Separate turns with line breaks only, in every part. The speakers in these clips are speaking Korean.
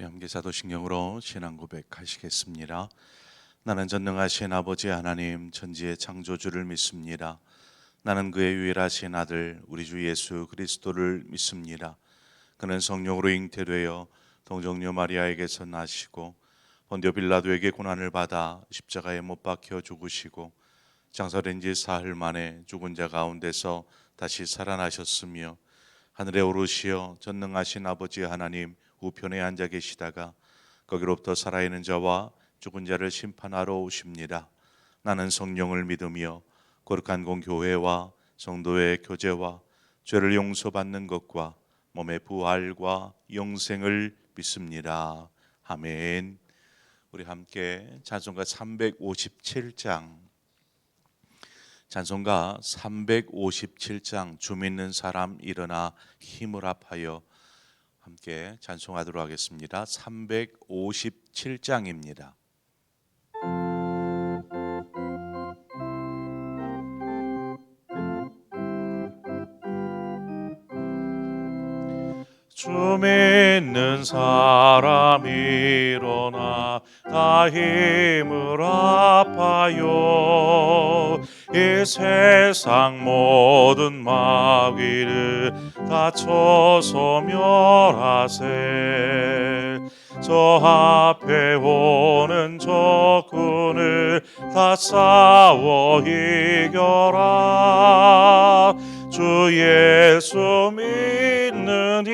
우리 함께 사도신경으로 신앙 고백하시겠습니다. 나는 전능하신 아버지 하나님 천지의 창조주를 믿습니다. 나는 그의 유일하신 아들 우리 주 예수 그리스도를 믿습니다. 그는 성령으로 잉태되어 동정녀 마리아에게서 나시고 본디오 빌라도에게 고난을 받아 십자가에 못 박혀 죽으시고 장사된 지 사흘 만에 죽은 자 가운데서 다시 살아나셨으며 하늘에 오르시어 전능하신 아버지 하나님 우편에 앉아 계시다가 거기로부터 살아있는 자와 죽은 자를 심판하러 오십니다. 나는 성령을 믿으며 거룩한 공교회와 성도의 교제와 죄를 용서받는 것과 몸의 부활과 영생을 믿습니다. 아멘. 우리 함께 찬송가 357장 주 믿는 사람 일어나 힘을 합하여 함께 찬송하도록 하겠습니다. 357장입니다. 주 믿는 사람 일어나 다 힘을 합하여 이 세상 모든 마귀를 다 쳐서 멸하세. 저 앞에 오는 적군을 다 싸워 이겨라. 주 예수 믿는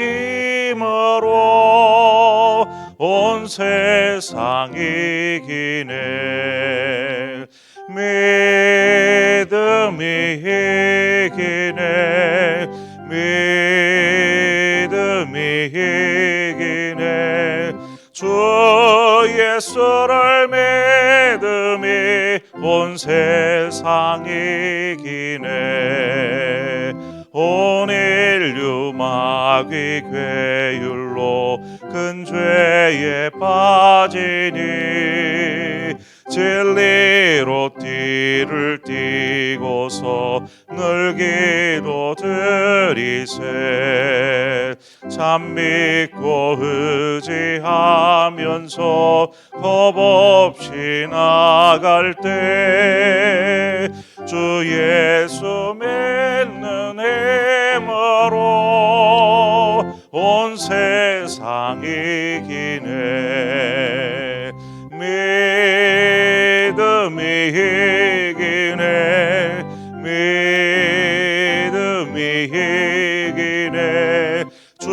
힘으로 온 세상 이기네. 믿음이 이기네. 믿음이 이기네. 주 예수를 믿음이 온 세상 이기네. 온 인류 마귀 괴율로 큰 죄에 빠지니 진리로 띠를 띠고서 늘 기도드리세. 참 믿고 의지하면서 겁없이 나갈 때 주 예수 믿는 힘으로 온 세상 이기네. 믿음이 이기네. 믿음이 이기네. 주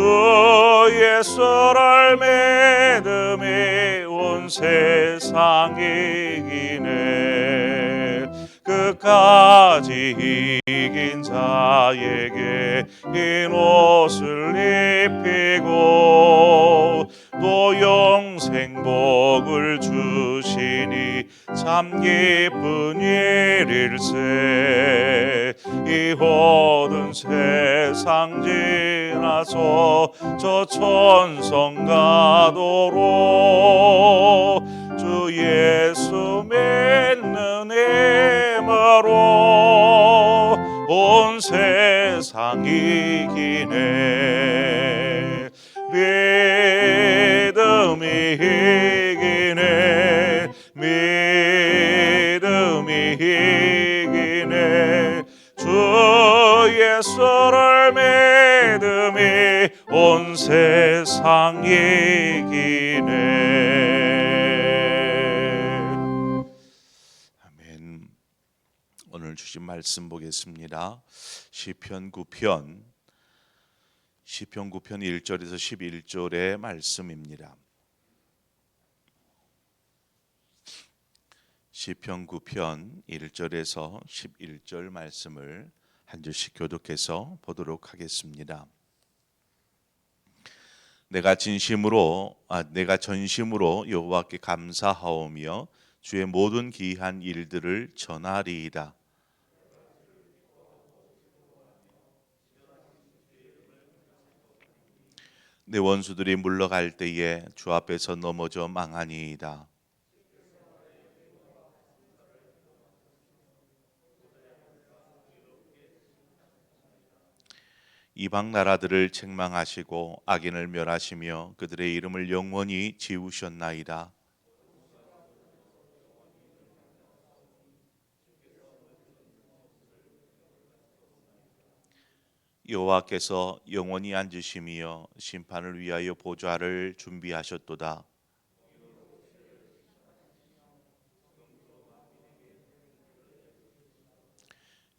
예수를 믿음이 온 세상 이기네. 끝까지 이긴 자에게 흰 옷을 입히고 또 영생 복을 주시니 참 기쁜 일일세. 이 모든 세상 지나서 저 천성 가도록 주 예수 믿는 힘으로 온 세상 이기네. 믿음이 이기네. 믿음이 이기네. 주 예수를 믿음이 온 세상 이기네. 아멘. 오늘 주신 말씀 보겠습니다. 시편 9편 1절에서 11절의 말씀입니다. 시편 9편 1절에서 11절 말씀을 한 절씩 교독해서 보도록 하겠습니다. 내가 전심으로 여호와께 감사하오며 주의 모든 기이한 일들을 전하리이다. 내 원수들이 물러갈 때에 주 앞에서 넘어져 망하니이다. 이방 나라들을 책망하시고 악인을 멸하시며 그들의 이름을 영원히 지우셨나이다. 여호와께서 영원히 앉으심이여 심판을 위하여 보좌를 준비하셨도다.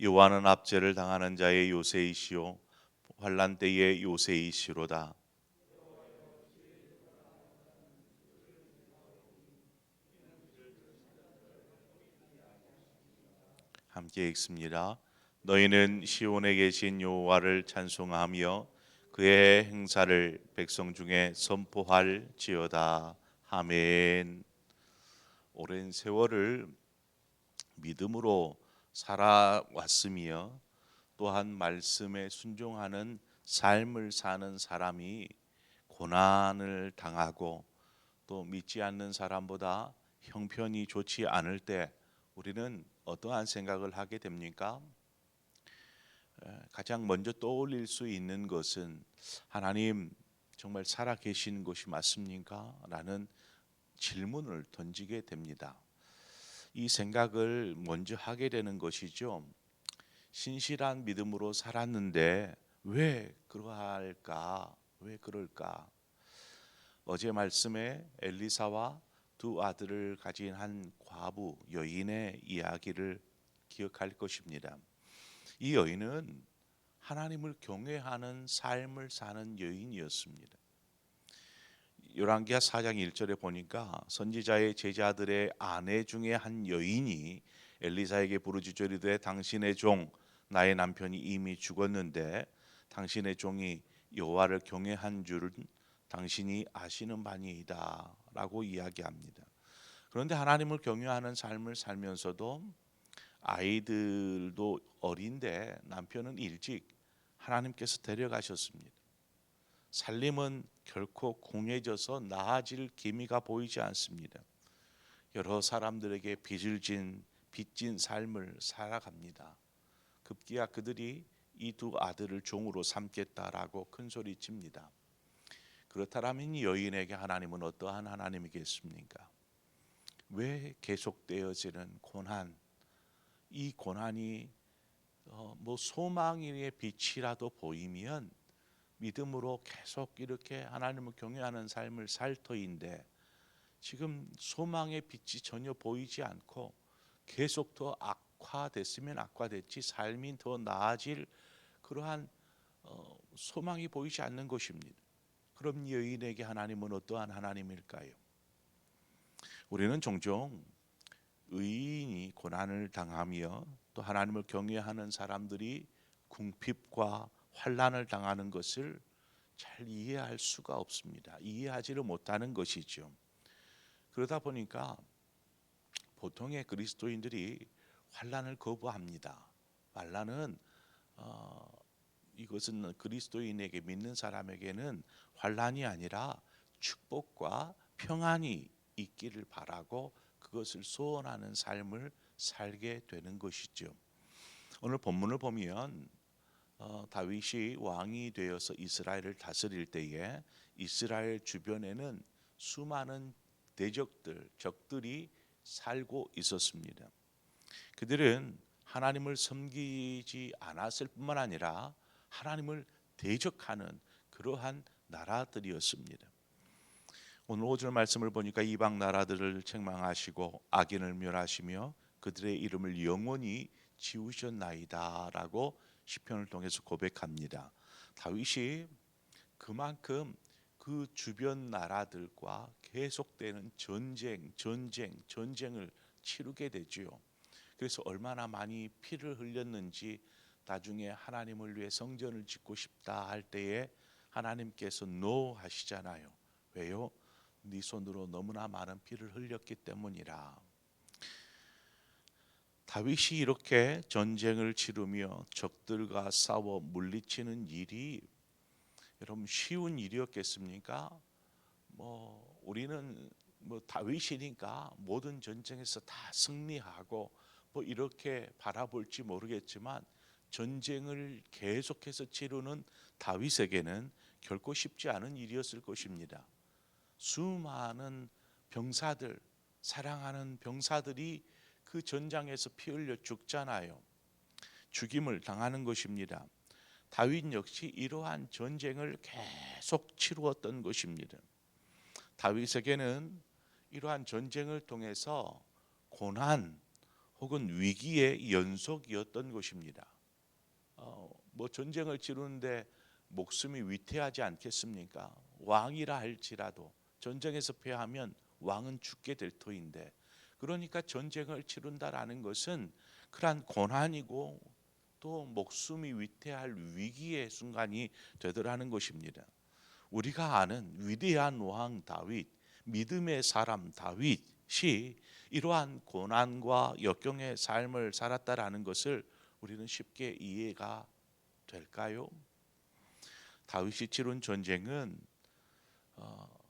여호와는 압제를 당하는 자의 요새이시오 환난 때의 요새이시로다. 함께 읽습니다. 너희는 시온에 계신 여호와를 찬송하며 그의 행사를 백성 중에 선포할지어다. 아멘. 오랜 세월을 믿음으로 살아왔으며 또한 말씀에 순종하는 삶을 사는 사람이 고난을 당하고 또 믿지 않는 사람보다 형편이 좋지 않을 때 우리는 어떠한 생각을 하게 됩니까? 가장 먼저 떠올릴 수 있는 것은 하나님 정말 살아 계신 것이 맞습니까? 라는 질문을 던지게 됩니다. 이 생각을 먼저 하게 되는 것이죠. 신실한 믿음으로 살았는데 왜 그러할까? 왜 그럴까? 어제 말씀에 엘리사와 두 아들을 가진 한 과부 여인의 이야기를 기억할 것입니다. 이 여인은 하나님을 경외하는 삶을 사는 여인이었습니다. 열왕기하 4장 1절에 보니까 선지자의 제자들의 아내 중에 한 여인이 엘리사에게 부르짖으리되 당신의 종 나의 남편이 이미 죽었는데 당신의 종이 여호와를 경외한 줄은 당신이 아시는 바니이다 라고 이야기합니다. 그런데 하나님을 경외하는 삶을 살면서도 아이들도 어린데 남편은 일찍 하나님께서 데려가셨습니다. 살림은 결코 공해져서 나아질 기미가 보이지 않습니다. 여러 사람들에게 빚진 삶을 살아갑니다. 급기야 그들이 이 두 아들을 종으로 삼겠다라고 큰 소리칩니다. 그렇다면 이 여인에게 하나님은 어떠한 하나님이겠습니까? 왜 계속되어지는 고난, 이 고난이 소망의 빛이라도 보이면 믿음으로 계속 이렇게 하나님을 경외하는 삶을 살 터인데 지금 소망의 빛이 전혀 보이지 않고 계속 더 악화됐으면 악화됐지 삶이 더 나아질 그러한 소망이 보이지 않는 것입니다. 그럼 여인에게 하나님은 어떠한 하나님일까요? 우리는 종종 의인이 고난을 당하며 또 하나님을 경외하는 사람들이 궁핍과 환난을 당하는 것을 잘 이해할 수가 없습니다. 이해하지를 못하는 것이죠. 그러다 보니까 보통의 그리스도인들이 환난을 거부합니다. 환난은 이것은 그리스도인에게 믿는 사람에게는 환난이 아니라 축복과 평안이 있기를 바라고 그것을 소원하는 삶을 살게 되는 것이죠. 오늘 본문을 보면 다윗이 왕이 되어서 이스라엘을 다스릴 때에 이스라엘 주변에는 수많은 적들이 살고 있었습니다. 그들은 하나님을 섬기지 않았을 뿐만 아니라 하나님을 대적하는 그러한 나라들이었습니다. 오늘 5절 말씀을 보니까 이방 나라들을 책망하시고 악인을 멸하시며 그들의 이름을 영원히 지우셨나이다라고 시편을 통해서 고백합니다. 다윗이 그만큼 그 주변 나라들과 계속되는 전쟁을 치르게 되지요. 그래서 얼마나 많이 피를 흘렸는지 나중에 하나님을 위해 성전을 짓고 싶다 할 때에 하나님께서 노 하시잖아요. 왜요? 네 손으로 너무나 많은 피를 흘렸기 때문이라. 다윗이 이렇게 전쟁을 치르며 적들과 싸워 물리치는 일이 여러분 쉬운 일이었겠습니까? 우리는 다윗이니까 모든 전쟁에서 다 승리하고 이렇게 바라볼지 모르겠지만 전쟁을 계속해서 치르는 다윗에게는 결코 쉽지 않은 일이었을 것입니다. 수많은 병사들, 사랑하는 병사들이 그 전장에서 피 흘려 죽잖아요. 죽임을 당하는 것입니다. 다윗 역시 이러한 전쟁을 계속 치루었던 것입니다. 다윗에게는 이러한 전쟁을 통해서 고난 혹은 위기의 연속이었던 것입니다. 뭐 전쟁을 치르는데 목숨이 위태하지 않겠습니까? 왕이라 할지라도 전쟁에서 패하면 왕은 죽게 될 터인데, 그러니까 전쟁을 치른다라는 것은 그러한 고난이고 또 목숨이 위태할 위기의 순간이 되더라는 것입니다. 우리가 아는 위대한 왕 다윗, 믿음의 사람 다윗이 이러한 고난과 역경의 삶을 살았다라는 것을 우리는 쉽게 이해가 될까요? 다윗이 치른 전쟁은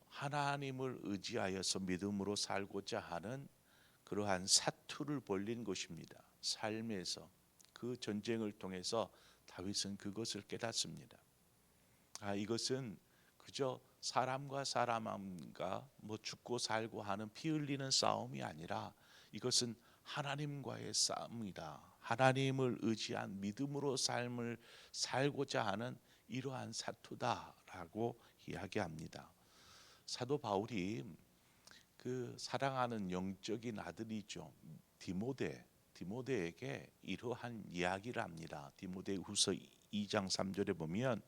하나님을 의지하여서 믿음으로 살고자 하는 그러한 사투를 벌린 것입니다. 삶에서 그 전쟁을 통해서 다윗은 그것을 깨닫습니다. 이것은 그저 사람과 사람과 뭐 죽고 살고 하는 피 흘리는 싸움이 아니라 이것은 하나님과의 싸움이다. 하나님을 의지한 믿음으로 삶을 살고자 하는 이러한 사투다라고 이야기합니다. 사도 바울이 그 사랑하는 영적인 아들이죠, 디모데에게 이러한 이야기를 합니다. 디모데후서 2장 3절에 보면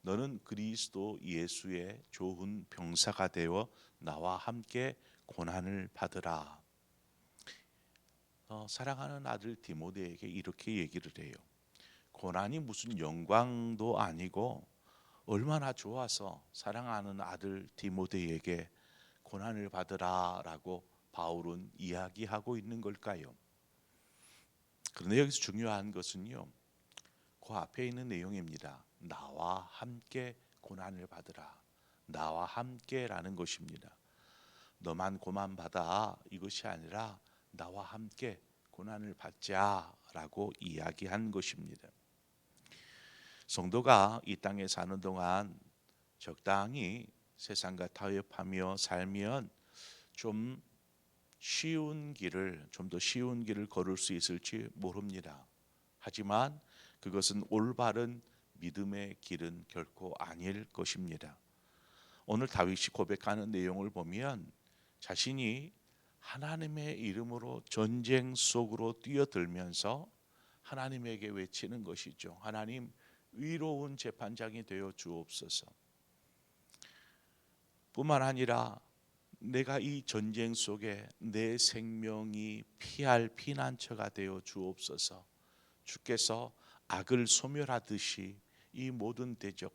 너는 그리스도 예수의 좋은 병사가 되어 나와 함께 고난을 받으라. 사랑하는 아들 디모데에게 이렇게 얘기를 해요. 고난이 무슨 영광도 아니고 얼마나 좋아서 사랑하는 아들 디모데에게 고난을 받으라라고 바울은 이야기하고 있는 걸까요? 그런데 여기서 중요한 것은요, 그 앞에 있는 내용입니다. 나와 함께 고난을 받으라. 나와 함께라는 것입니다. 너만 고난 받아 이것이 아니라 나와 함께 고난을 받자라고 이야기한 것입니다. 성도가 이 땅에 사는 동안 적당히 세상과 타협하며 살면 좀 더 쉬운 길을 걸을 수 있을지 모릅니다. 하지만 그것은 올바른 믿음의 길은 결코 아닐 것입니다. 오늘 다윗이 고백하는 내용을 보면 자신이 하나님의 이름으로 전쟁 속으로 뛰어들면서 하나님에게 외치는 것이죠. 하나님, 위로운 재판장이 되어 주옵소서. 뿐만 아니라 내가 이 전쟁 속에 내 생명이 피할 피난처가 되어 주옵소서. 주께서 악을 소멸하듯이 이 모든 대적,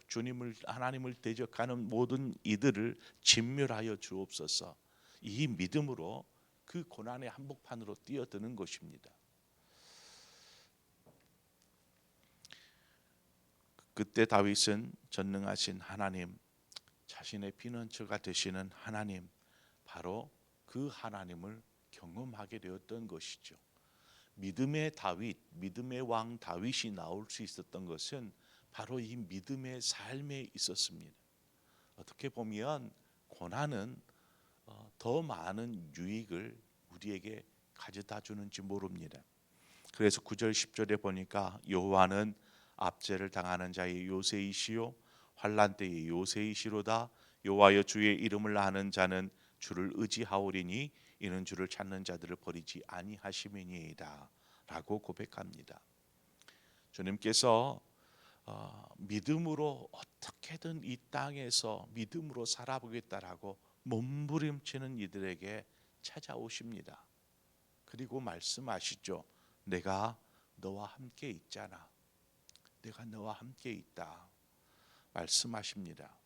하나님을 대적하는 모든 이들을 진멸하여 주옵소서. 이 믿음으로 그 고난의 한복판으로 뛰어드는 것입니다. 그때 다윗은 전능하신 하나님, 자신의 피난처가 되시는 하나님, 바로 그 하나님을 경험하게 되었던 것이죠. 믿음의 다윗, 믿음의 왕 다윗이 나올 수 있었던 것은 바로 이 믿음의 삶에 있었습니다. 어떻게 보면 고난은 더 많은 유익을 우리에게 가져다 주는지 모릅니다. 그래서 9절 10절에 보니까 여호와는 압제를 당하는 자의 요새이시요 환난 때의 요새이시로다. 여호와여 주의 이름을 아는 자는 주를 의지하오리니 이는 주를 찾는 자들을 버리지 아니하심이니이다 라고 고백합니다. 주님께서 믿음으로 어떻게든 이 땅에서 믿음으로 살아보겠다라고 몸부림치는 이들에게 찾아오십니다. 그리고 말씀하시죠. 내가 너와 함께 있잖아. 내가 너와 함께 있다 말씀하십니다.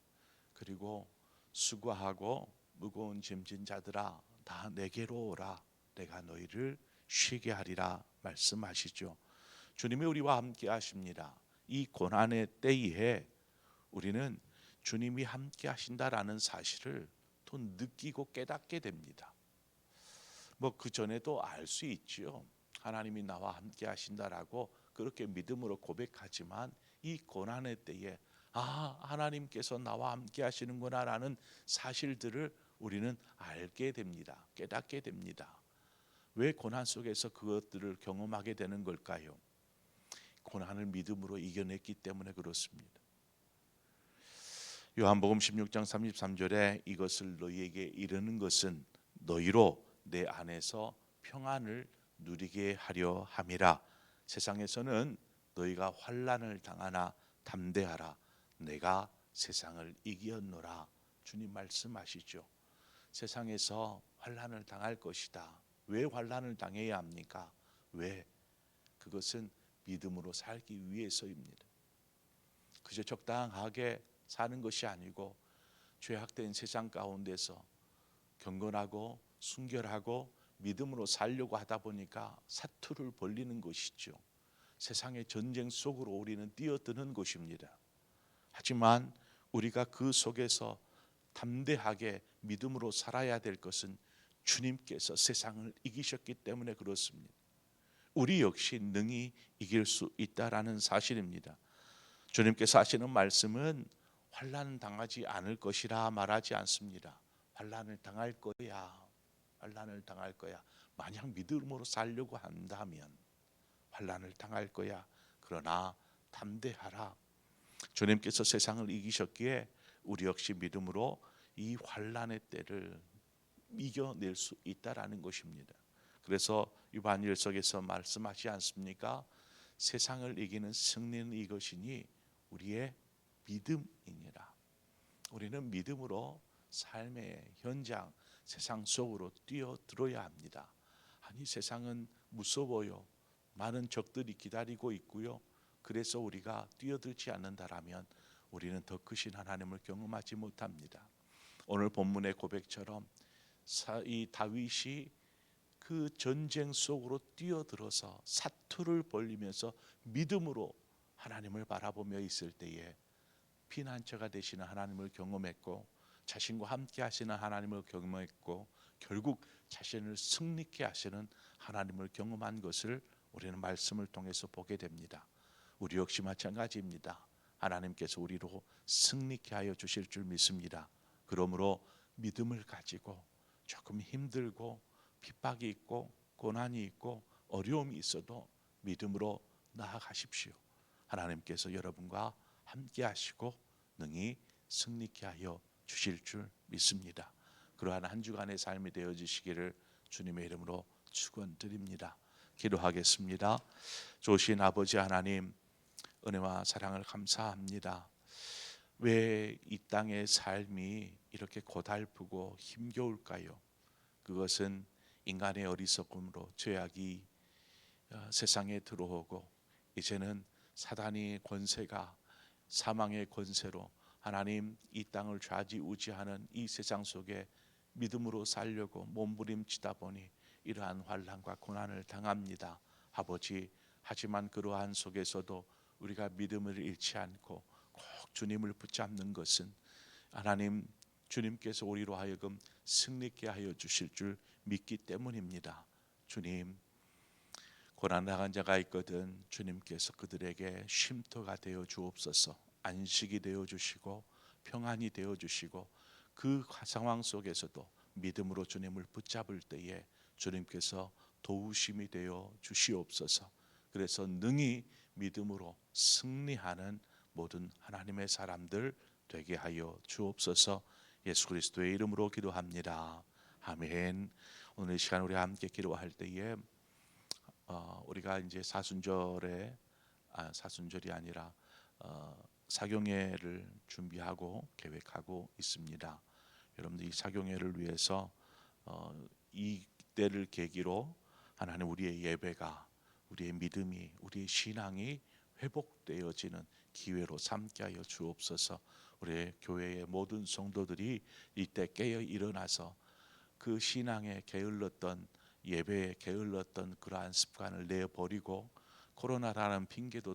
그리고 수고하고 무거운 짐진 자들아 다 내게로 오라. 내가 너희를 쉬게 하리라 말씀하시죠. 주님이 우리와 함께 하십니다. 이 고난의 때에 우리는 주님이 함께 하신다라는 사실을 또 느끼고 깨닫게 됩니다. 뭐 그 전에도 알 수 있지요. 하나님이 나와 함께 하신다라고 그렇게 믿음으로 고백하지만 이 고난의 때에 하나님께서 나와 함께 하시는구나라는 사실들을 우리는 알게 됩니다. 깨닫게 됩니다. 왜 고난 속에서 그것들을 경험하게 되는 걸까요? 고난을 믿음으로 이겨냈기 때문에 그렇습니다. 요한복음 16장 33절에 이것을 너희에게 이르는 것은 너희로 내 안에서 평안을 누리게 하려 함이라. 세상에서는 너희가 환난을 당하나 담대하라. 내가 세상을 이겼노라. 주님 말씀하시죠. 세상에서 환난을 당할 것이다. 왜 환난을 당해야 합니까? 왜? 그것은 믿음으로 살기 위해서입니다. 그저 적당하게 사는 것이 아니고 죄악된 세상 가운데서 경건하고 순결하고 믿음으로 살려고 하다 보니까 사투를 벌리는 것이죠. 세상의 전쟁 속으로 우리는 뛰어드는 것입니다. 하지만 우리가 그 속에서 담대하게 믿음으로 살아야 될 것은 주님께서 세상을 이기셨기 때문에 그렇습니다. 우리 역시 능히 이길 수 있다라는 사실입니다. 주님께서 하시는 말씀은 환난 당하지 않을 것이라 말하지 않습니다. 환난을 당할 거야. 환난을 당할 거야. 만약 믿음으로 살려고 한다면 환난을 당할 거야. 그러나 담대하라. 주님께서 세상을 이기셨기에 우리 역시 믿음으로 이 환난의 때를 이겨낼 수 있다라는 것입니다. 그래서 요한일서에서 말씀하지 않습니까? 세상을 이기는 승리는 이것이니 우리의 믿음이니라. 우리는 믿음으로 삶의 현장, 세상 속으로 뛰어들어야 합니다. 아니 세상은 무서워요. 많은 적들이 기다리고 있고요. 그래서 우리가 뛰어들지 않는다라면 우리는 더 크신 하나님을 경험하지 못합니다. 오늘 본문의 고백처럼 이 다윗이 그 전쟁 속으로 뛰어들어서 사투를 벌리면서 믿음으로 하나님을 바라보며 있을 때에 피난처가 되시는 하나님을 경험했고 자신과 함께 하시는 하나님을 경험했고 결국 자신을 승리케 하시는 하나님을 경험한 것을 우리는 말씀을 통해서 보게 됩니다. 우리 역시 마찬가지입니다. 하나님께서 우리로 승리케 하여 주실 줄 믿습니다. 그러므로 믿음을 가지고 조금 힘들고 핍박이 있고 고난이 있고 어려움이 있어도 믿음으로 나아가십시오. 하나님께서 여러분과 함께 하시고 능히 승리케 하여 주실 줄 믿습니다. 그러한 한 주간의 삶이 되어지시기를 주님의 이름으로 축원드립니다. 기도하겠습니다. 좋으신 아버지 하나님, 은혜와 사랑을 감사합니다. 왜 이 땅의 삶이 이렇게 고달프고 힘겨울까요? 그것은 인간의 어리석음으로 죄악이 세상에 들어오고 이제는 사단의 권세가 사망의 권세로 하나님 이 땅을 좌지우지하는 이 세상 속에 믿음으로 살려고 몸부림치다 보니 이러한 환난과 고난을 당합니다. 아버지, 하지만 그러한 속에서도 우리가 믿음을 잃지 않고 꼭 주님을 붙잡는 것은 하나님 주님께서 우리로 하여금 승리케 하여 주실 줄 믿기 때문입니다. 주님, 고난당한 자가 있거든 주님께서 그들에게 쉼터가 되어 주옵소서. 안식이 되어 주시고 평안이 되어 주시고 그 상황 속에서도 믿음으로 주님을 붙잡을 때에 주님께서 도우심이 되어 주시옵소서. 그래서 능히 믿음으로 승리하는 모든 하나님의 사람들 되게 하여 주옵소서. 예수 그리스도의 이름으로 기도합니다. 아멘. 오늘 이 시간 우리 함께 기도할 때에 우리가 이제 사순절이 아니라 사경회를 준비하고 계획하고 있습니다. 여러분들 이 사경회를 위해서 이 때를 계기로 하나님 우리의 예배가, 우리의 믿음이, 우리의 신앙이 회복되어지는 기회로 삼게 하여 주옵소서. 우리 교회의 모든 성도들이 이때 깨어 일어나서 그 신앙에 게을렀던, 예배에 게을렀던 그러한 습관을 내버리고 코로나라는 핑계도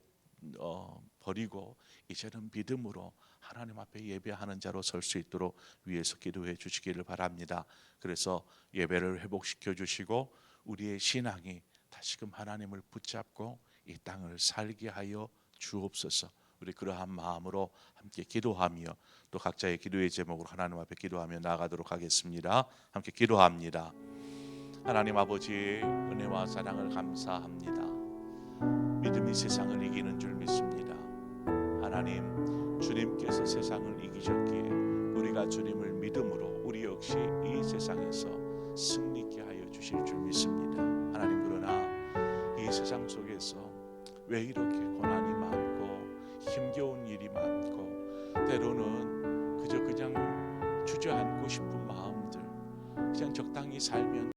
버리고 이제는 믿음으로 하나님 앞에 예배하는 자로 설 수 있도록 위해서 기도해 주시기를 바랍니다. 그래서 예배를 회복시켜 주시고 우리의 신앙이 다시금 하나님을 붙잡고 이 땅을 살게 하여 주옵소서. 우리 그러한 마음으로 함께 기도하며 또 각자의 기도의 제목으로 하나님 앞에 기도하며 나아가도록 하겠습니다. 함께 기도합니다. 하나님 아버지의 은혜와 사랑을 감사합니다. 믿음이 세상을 이기는 줄 믿습니다. 하나님, 주님께서 세상을 이기셨기에 우리가 주님을 믿음으로 우리 역시 이 세상에서 승리케 하여 주실 줄 믿습니다. 하나님, 그러나 이 세상 속에서 왜 이렇게 고난이 많고 힘겨운 일이 많고 때로는 그저 그냥 주저앉고 싶은 마음들, 그냥 적당히 살면